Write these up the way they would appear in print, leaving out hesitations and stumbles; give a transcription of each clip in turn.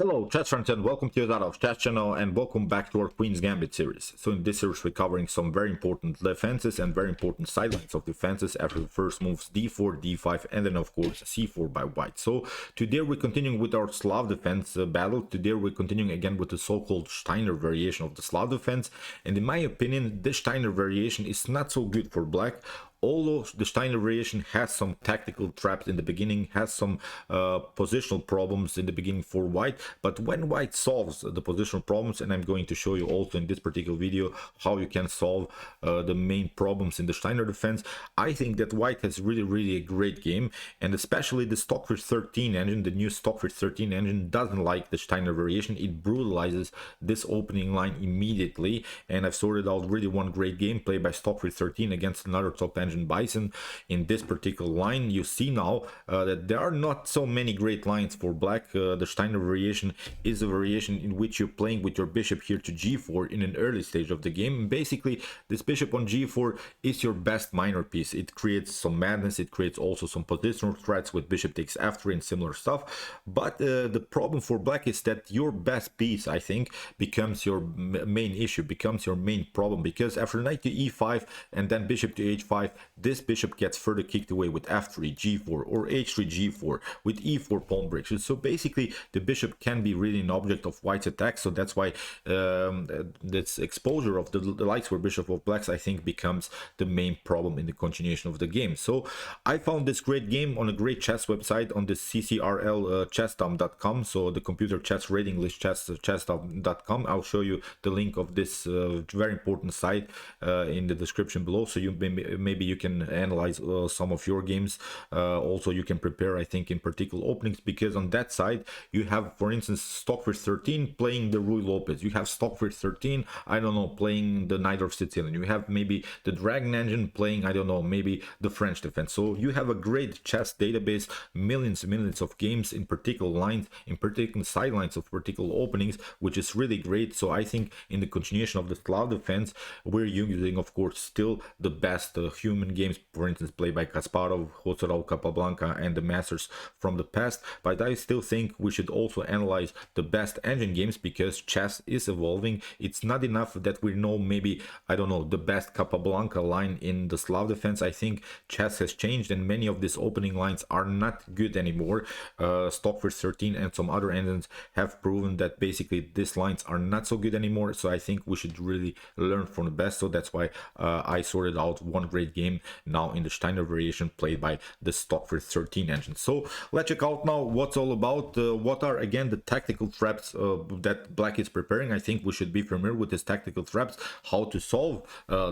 Hello chat friends and welcome to the chat channel and welcome back to our Queen's Gambit series. So in this series we're covering some very important defenses and very important sidelines of defenses after the first moves d4, d5 and then of course c4 by white. So today we're continuing with our Slav defense battle. Today we're continuing again with the so-called Steiner variation of the Slav defense, and in my opinion this Steiner variation is not so good for black. Although the Steiner variation has some tactical traps in the beginning, has some positional problems in the beginning for white, but when white solves the positional problems, and I'm going to show you also in this particular video how you can solve the main problems in the Steiner defense, I think that white has really a great game, and especially the Stockfish 13 engine, the new Stockfish 13 engine doesn't like the Steiner variation. It brutalizes this opening line immediately, and I've sorted out really one great game play by Stockfish 13 against another top engine Bison in this particular line. You see now that there are not so many great lines for black. The Steiner variation is a variation in which you're playing with your bishop here to g4 in an early stage of the game. Basically, this bishop on g4 is your best minor piece. It creates some madness, it creates also some positional threats with bishop takes f3 and similar stuff. But the problem for black is that your best piece, I think, becomes your main issue, becomes your main problem, because after knight to e5 and then bishop to h5, this bishop gets further kicked away with f3, g4 or h3, g4 with e4 pawn breaks. So basically the bishop can be really an object of white's attack. So that's why this exposure of the lights for bishop of blacks, I think, becomes the main problem in the continuation of the game. So I found this great game on a great chess website on the ccrl chess.com, so the computer chess rating list chess.com. I'll show you the link of this very important site in the description below, so you maybe you can analyze some of your games. Also you can prepare, I think, in particular openings, because on that side you have, for instance, Stockfish 13 playing the Rui Lopez, you have Stockfish 13, I don't know, playing the Knight of Sicilian, you have maybe the Dragon Engine playing, I don't know, maybe the French defense. So you have a great chess database, millions of games in particular lines, in particular sidelines of particular openings, which is really great. So I think in the continuation of the Slav defense we're using, of course, still the best human games, for instance, played by Kasparov, Hotzerov, Capablanca and the masters from the past. But I still think we should also analyze the best engine games, because chess is evolving. It's not enough that we know maybe, I don't know, the best Capablanca line in the Slav defense. I think chess has changed and many of these opening lines are not good anymore. Stockfish 13 and some other engines have proven that basically these lines are not so good anymore. So I think we should really learn from the best. So that's why I sorted out one great game now in the Steiner variation played by the Stockfish 13 engine. So let's check out now what's all about. What are again the tactical traps that black is preparing. I think we should be familiar with these tactical traps, how to solve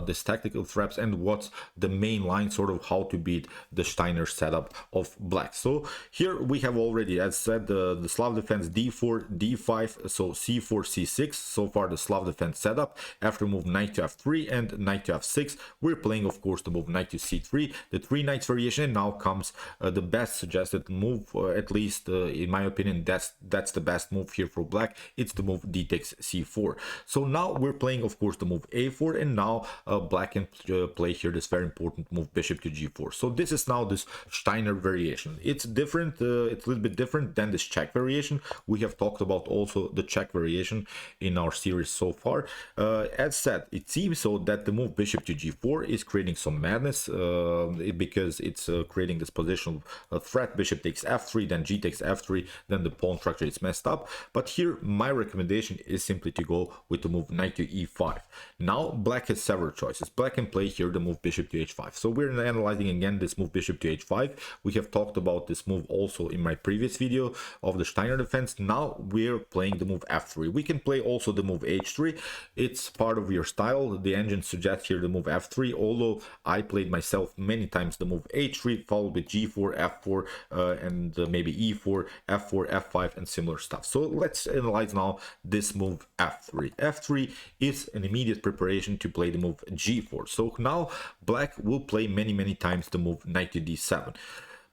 these tactical traps, and what's the main line, sort of how to beat the Steiner setup of black. So here we have already, as said, the Slav defense d4, d5, so c4, c6. So far the Slav defense setup. After move knight to f3 and knight to f6, we're playing, of course, the move knight to c3, the three knights variation. And now comes the best suggested move, at least in my opinion, that's the best move here for black. It's the move d takes c4. So now we're playing, of course, the move a4, and now black can play here this very important move bishop to g4. So this is now this Steiner variation. It's different, it's a little bit different than this Czech variation. We have talked about also the Czech variation in our series so far. As said, it seems so that the move bishop to g4 is creating some madness, because it's creating this positional threat. Bishop takes f3, then g takes f3, then the pawn structure is messed up. But here my recommendation is simply to go with the move knight to e5. Now black has several choices. Black can play here the move bishop to h5. So we're analyzing again this move bishop to h5. We have talked about this move also in my previous video of the Steiner defense. Now we're playing the move f3. We can play also the move h3. It's part of your style. The engine suggests here the move f3, although I played myself many times the move h3 followed with g4, f4, and maybe e4, f4, f5 and similar stuff. So let's analyze now this move f3. f3 is an immediate preparation to play the move g4. So now black will play many times the move knight to d7.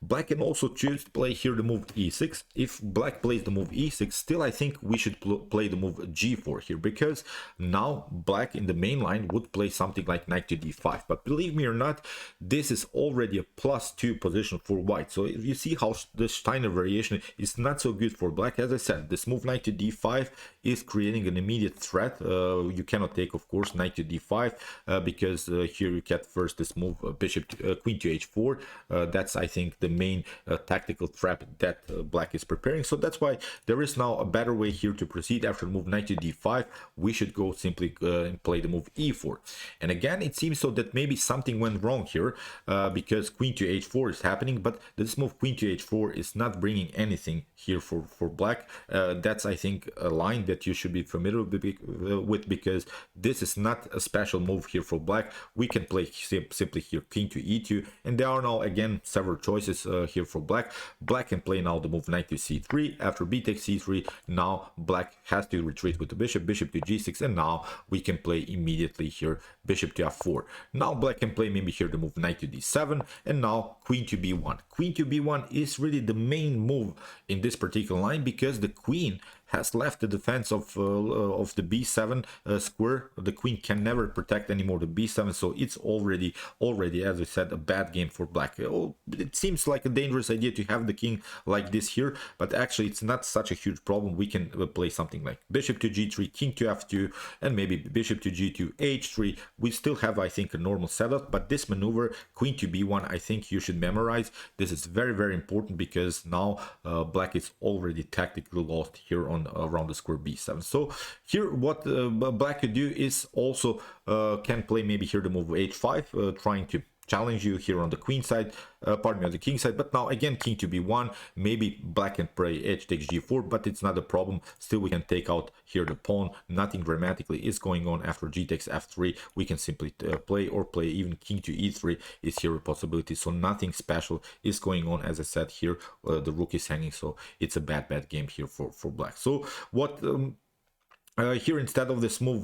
Black can also choose to play here the move e6. If black plays the move e6, still I think we should play the move g4 here, because now black in the main line would play something like knight to d5. But believe me or not, this is already a +2 position for white. So if you see how the Steiner variation is not so good for black, as I said, this move knight to d5 is creating an immediate threat. You cannot take, of course, knight to d5 because here you get first this move queen to h4. That's, I think, the main tactical trap that black is preparing. So that's why there is now a better way here to proceed. After the move knight to d5, we should go simply and play the move e4. And again, it seems so that maybe something went wrong here because queen to h4 is happening, but this move queen to h4 is not bringing anything here for black. That's, I think, a line that you should be familiar with, because this is not a special move here for black. We can play simply here king to e2, and there are now again several choices here for black. Black can play now the move knight to c3. After b takes c3, now black has to retreat with the bishop to g6, and now we can play immediately here bishop to f4. Now black can play maybe here the move knight to d7, and now queen to b1. Queen to b1 is really the main move in this particular line, because the queen has left the defense of the b7 square. The queen can never protect anymore the b7, so it's already, as I said, a bad game for black. It seems like a dangerous idea to have the king like this here, but actually it's not such a huge problem. We can play something like bishop to g3, king to f2, and maybe bishop to g2, h3. We still have, I think, a normal setup, but this maneuver, queen to b1, I think you should memorize. This is very, very important, because now black is already tactically lost here on around the square b7. So here what black could do is also can play maybe here the move h5, trying to challenge you here on the queen side, pardon me, on the king side. But now again, king to b1, maybe black can play h takes g4, but it's not a problem. Still, we can take out here the pawn. Nothing dramatically is going on. After g takes f3, we can simply play even king to e3 is here a possibility. So nothing special is going on. As I said, here the rook is hanging, so it's a bad game here for black. So what here, instead of this move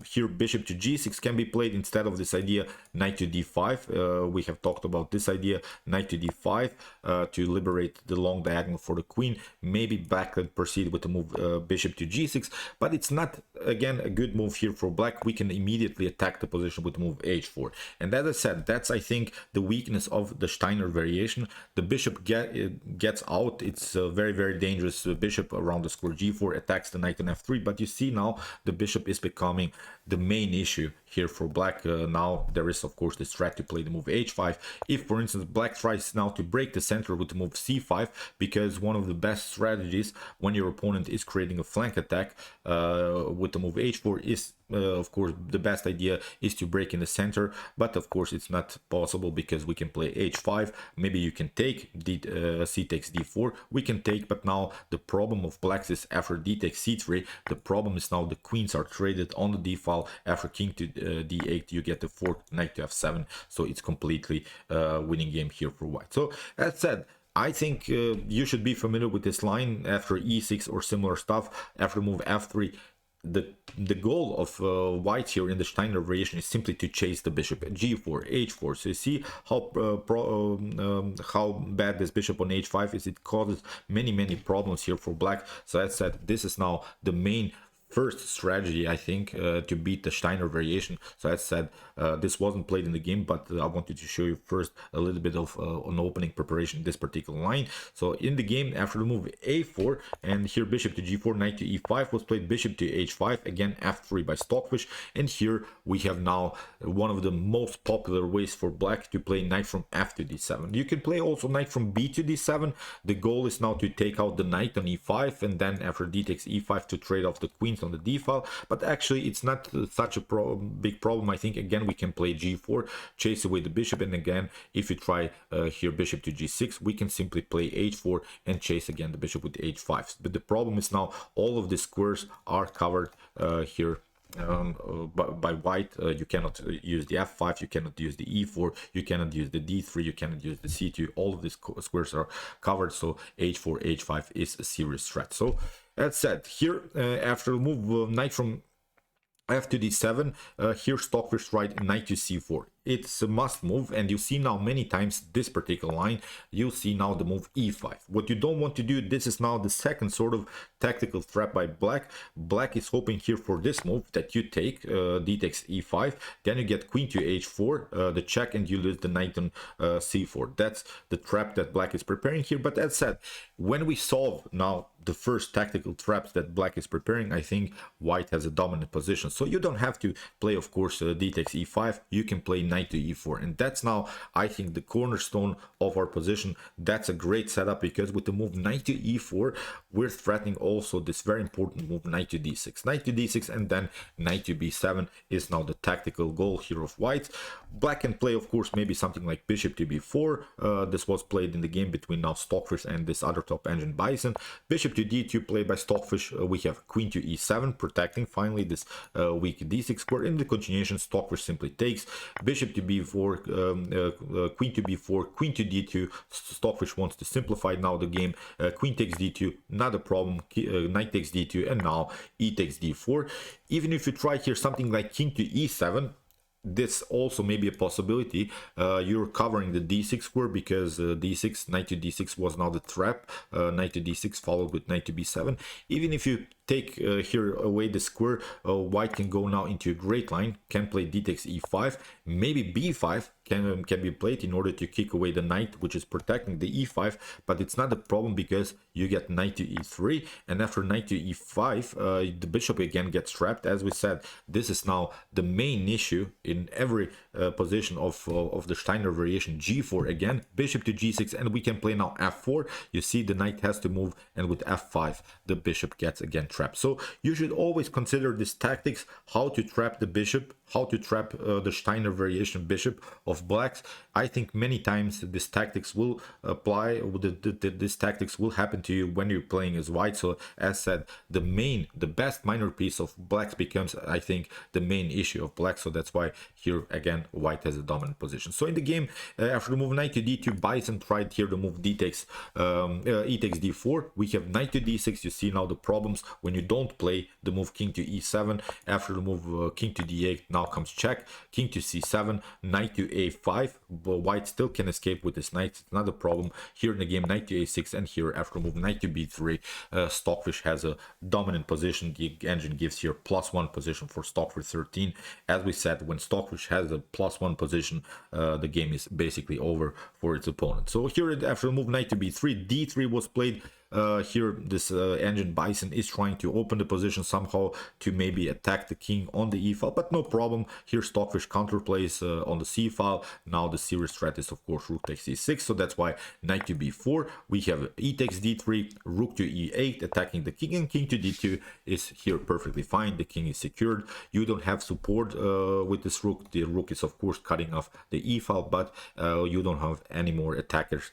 here bishop to g6 can be played instead of this idea knight to d5. We have talked about this idea, knight to d5, to liberate the long diagonal for the queen. Maybe black could proceed with the move bishop to g6, but it's not, again, a good move here for black. We can immediately attack the position with the move h4, and as I said, that's, I think, the weakness of the Steiner variation. The bishop gets out. It's a very, very dangerous bishop around the square g4, attacks the knight f3, but you see now the bishop is becoming the main issue here for black. Now there is, of course, this threat to play the move h5. If, for instance, black tries now to break the center with the move c5, because one of the best strategies when your opponent is creating a flank attack with the move h4 is of course, the best idea is to break in the center, but of course it's not possible because we can play h5. Maybe you can take c takes d4. We can take, but now the problem of blacks is after d takes c3, the problem is now the queens are traded on the d file. After king to d8, you get the fourth knight to f7, so it's completely winning game here for white. So as said, I think you should be familiar with this line after e6 or similar stuff. After move f3, the goal of white here in the Steiner variation is simply to chase the bishop at g4, h4. So you see how bad this bishop on h5 is. It causes many problems here for black. So as I said, this is now the main first strategy, I think, to beat the Steiner variation. So as I said, this wasn't played in the game, but I wanted to show you first a little bit of an opening preparation in this particular line. So in the game, after the move a4, and here bishop to g4, knight to e5 was played, bishop to h5, again f3 by Stockfish, and here we have now one of the most popular ways for black to play knight from f to d7. You can play also knight from b to d7. The goal is now to take out the knight on e5, and then after d takes e5 to trade off the queens on the d file. But actually it's not such a big problem. I think again we can play g4, chase away the bishop, and again if you try here bishop to g6, we can simply play h4 and chase again the bishop with h5. But the problem is now all of the squares are covered here by white. You cannot use the f5, you cannot use the e4, you cannot use the d3, you cannot use the c2. All of these squares are covered, so h4, h5 is a serious threat. So that said, here after move knight from F to d7. Here Stockfish tried knight to c4. It's a must move, and you see now many times this particular line, you'll see now the move e5. What you don't want to do, this is now the second sort of tactical threat by black. Black is hoping here for this move that you take d takes e5, then you get queen to h4, the check, and you lose the knight on c4. That's the trap that black is preparing here. But as said, when we solve now the first tactical traps that black is preparing, I think white has a dominant position. So you don't have to play, of course, d takes e5. You can play knight to e4, and that's now, I think, the cornerstone of our position. That's a great setup, because with the move knight to e4, we're threatening also this very important move knight to d6. Knight to d6 and then knight to b7 is now the tactical goal here of white. Black can play, of course, maybe something like bishop to b4. This was played in the game between now Stockfish and this other top engine Bison. Bishop to d2 played by Stockfish. We have queen to e7, protecting finally this weak d6 square. In the continuation, Stockfish simply takes bishop to b4, queen to b4, queen to d2. Stockfish wants to simplify now the game. Queen takes d2, not a problem. Knight takes d2, and now e takes d4. Even if you try here something like king to e7, this also may be a possibility. You're covering the d6 square, because d6, knight to d6 was now the trap. Knight to d6 followed with knight to b7. Even if you take here away the square, white can go now into a great line, can play d takes e5, maybe b5 can be played in order to kick away the knight, which is protecting the e5, but it's not a problem because you get knight to e3, and after knight to e5, the bishop again gets trapped. As we said, this is now the main issue in every position of the Steiner variation. g4 again, bishop to g6, and we can play now f4. You see the knight has to move, and with f5 the bishop gets again trapped. So you should always consider these tactics, how to trap the bishop, how to trap the Steiner variation bishop of blacks. I think many times these tactics will apply, these tactics will happen to you when you're playing as white. So as said, the best minor piece of blacks becomes, I think, the main issue of black. So that's why here again white has a dominant position. So in the game, after the move knight to d2, Bison tried here the move e takes d4. We have knight to d6. You see now the problems when you don't play the move king to e7. After the move king to d8, now comes check, king to c7, knight to a5. But white still can escape with this knight, it's not a problem. Here in the game, knight to a6, and here after move knight to b3, Stockfish has a dominant position. The engine gives here +1 position for Stockfish 13. As we said, when Stockfish has a +1 position, the game is basically over for its opponent. So here after move knight to b3, d3 was played. Here this engine Bison is trying to open the position somehow to maybe attack the king on the e file, but no problem. Here Stockfish counterplays on the c file. Now the serious threat is of course rook takes e6, so that's why knight to b4. We have e takes d3, rook to e8, attacking the king, and king to d2 is here perfectly fine. The king is secured. You don't have support with this rook. The rook is of course cutting off the e file, but you don't have any more attackers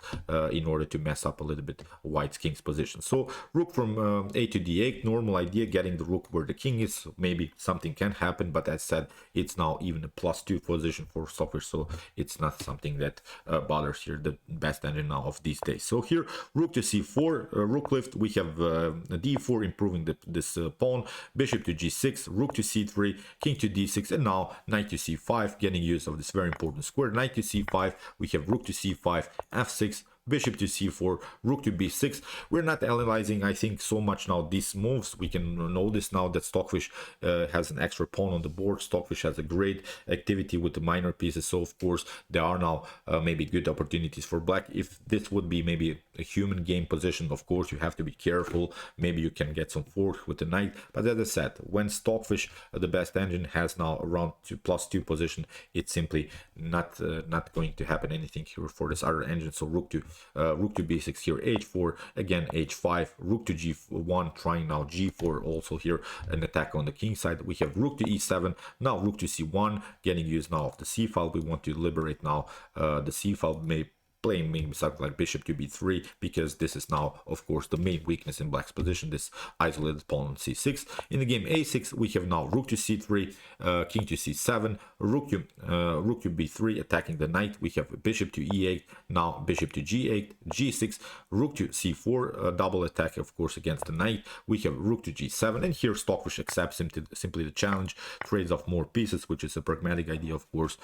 in order to mess up a little bit white's king's position. So rook from a to d8, normal idea, getting the rook where the king is. Maybe something can happen, but as said, it's now even a +2 position for Stockfish, so it's not something that bothers here the best engine now of these days. So here rook to c4, rook lift. We have d4 improving this pawn, bishop to g6, rook to c3, king to d6, and now knight to c5, getting use of this very important square. Knight to c5, we have rook to c5, f6, bishop to c4, rook to b6. We're not analyzing, I think, so much now these moves. We can notice now that Stockfish has an extra pawn on the board. Stockfish has a great activity with the minor pieces, so of course there are now maybe good opportunities for black. If this would be maybe a human game position, of course you have to be careful. Maybe you can get some fork with the knight, but as I said, when Stockfish, the best engine, has now around +2 position, it's simply not going to happen anything here for this other engine. So rook to b6 here, h4, again h5, rook to g1, trying now g4, also here an attack on the king side. We have rook to e7, now rook to c1, getting use now of the c file. We want to liberate now the c file, playing maybe something like bishop to b3, because this is now of course the main weakness in black's position, this isolated pawn on c6. In the game a6 we have now rook to c3, king to c7, rook to b3 attacking the knight. We have bishop to e8, now bishop to g8, g6, rook to c4, double attack of course against the knight. We have rook to g7, and here Stockfish accepts simply the challenge, trades off more pieces, which is a pragmatic idea of course,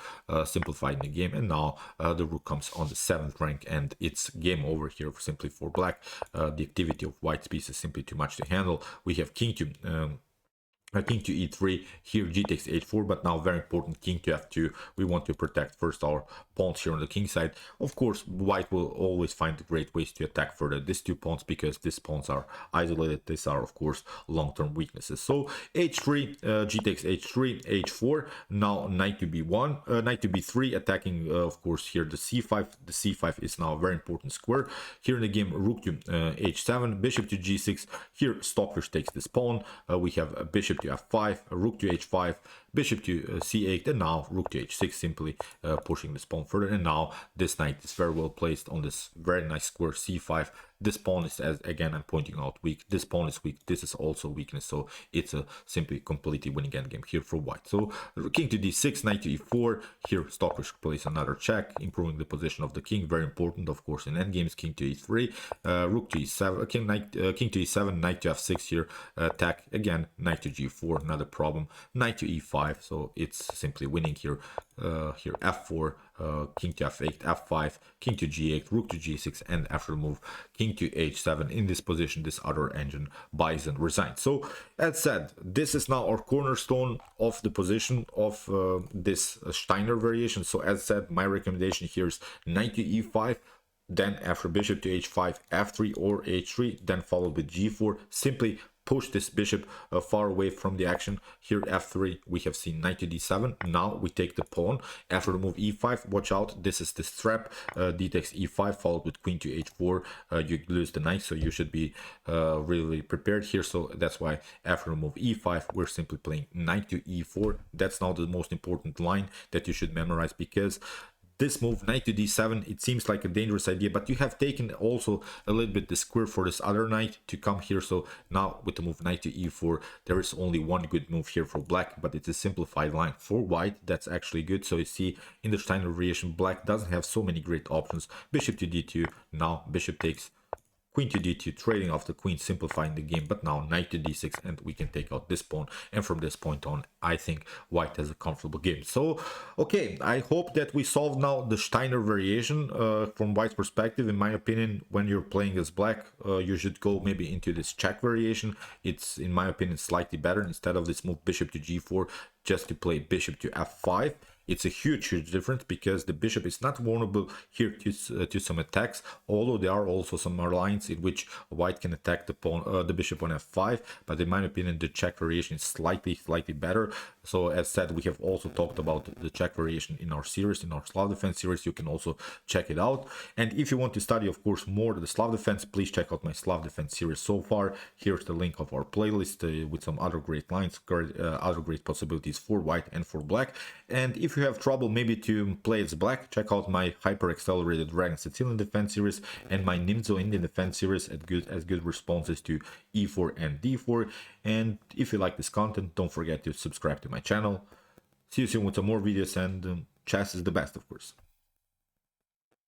simplifying the game. And now the rook comes on the 7th rank, and it's game over here simply for black. The activity of white's piece is simply too much to handle. We have king to e3, here g takes h4, but now very important, king to f2. We want to protect first our pawns here on the king side. Of course white will always find great ways to attack further these two pawns, because these pawns are isolated. These are of course long-term weaknesses. So h3, g takes h3, h4, now knight to b1, knight to b3, attacking of course here the c5. The c5 is now a very important square here in the game. Rook to h7, bishop to g6, here Stockfish takes this pawn. We have a bishop to f5, rook to h5, bishop to c8, and now rook to h6, simply pushing this pawn further. And now this knight is very well placed on this very nice square c5. This pawn is, as again I'm pointing out, weak. This pawn is weak. This is also weakness. So it's a simply completely winning endgame here for white. So king to d6, knight to e4. Here Stockfish plays another check, improving the position of the king. Very important, of course, in endgames. King to e3, rook to e7, king to e7, knight to f6. Here attack again, knight to g4, another problem. Knight to e5. So it's simply winning here. Here f4, king to f8, f5, king to g8, rook to g6, and after the move king to h7. In this position this other engine buys and resigns. So as said, this is now our cornerstone of the position of this Steiner variation. So as said, my recommendation here is knight to e5, then after bishop to h5, f3 or h3, then followed with g4. Simply push this bishop far away from the action. Here f3, we have seen knight to d7. Now we take the pawn. After the move e5, watch out, this is this trap. D takes e5 followed with queen to h4. You lose the knight, so you should be really prepared here. So that's why after the move e5, we're simply playing knight to e4. That's now the most important line that you should memorize, because this move, knight to d7, it seems like a dangerous idea, but you have taken also a little bit the square for this other knight to come here. So now with the move knight to e4, there is only one good move here for black, but it's a simplified line for white. That's actually good. So you see in the Steiner variation, black doesn't have so many great options. Bishop to d2, now bishop takes, queen to d2, trading off the queen, simplifying the game. But now knight to d6, and we can take out this pawn, and from this point on I think white has a comfortable game. So okay, I hope that we solved now the Steiner variation from white's perspective. In my opinion, when you're playing as black, you should go maybe into this check variation. It's in my opinion slightly better, instead of this move bishop to g4, just to play bishop to f5. It's a huge difference, because the bishop is not vulnerable here to some attacks, although there are also some lines in which white can attack the pawn, the bishop on f5. But in my opinion, the check variation is slightly better. So as said, we have also talked about the check variation in our series, in our Slav defense series. You can also check it out. And if you want to study, of course, more the Slav defense, please check out my Slav defense series so far. Here's the link of our playlist with some other great lines, other great possibilities for white and for black. And if you have trouble maybe to play as black, check out my hyper accelerated Dragon Sicilian defense series and my Nimzo Indian defense series as good responses to e4 and d4. And if you like this content, don't forget to subscribe to my channel. See you soon with some more videos, and chess is the best, of course.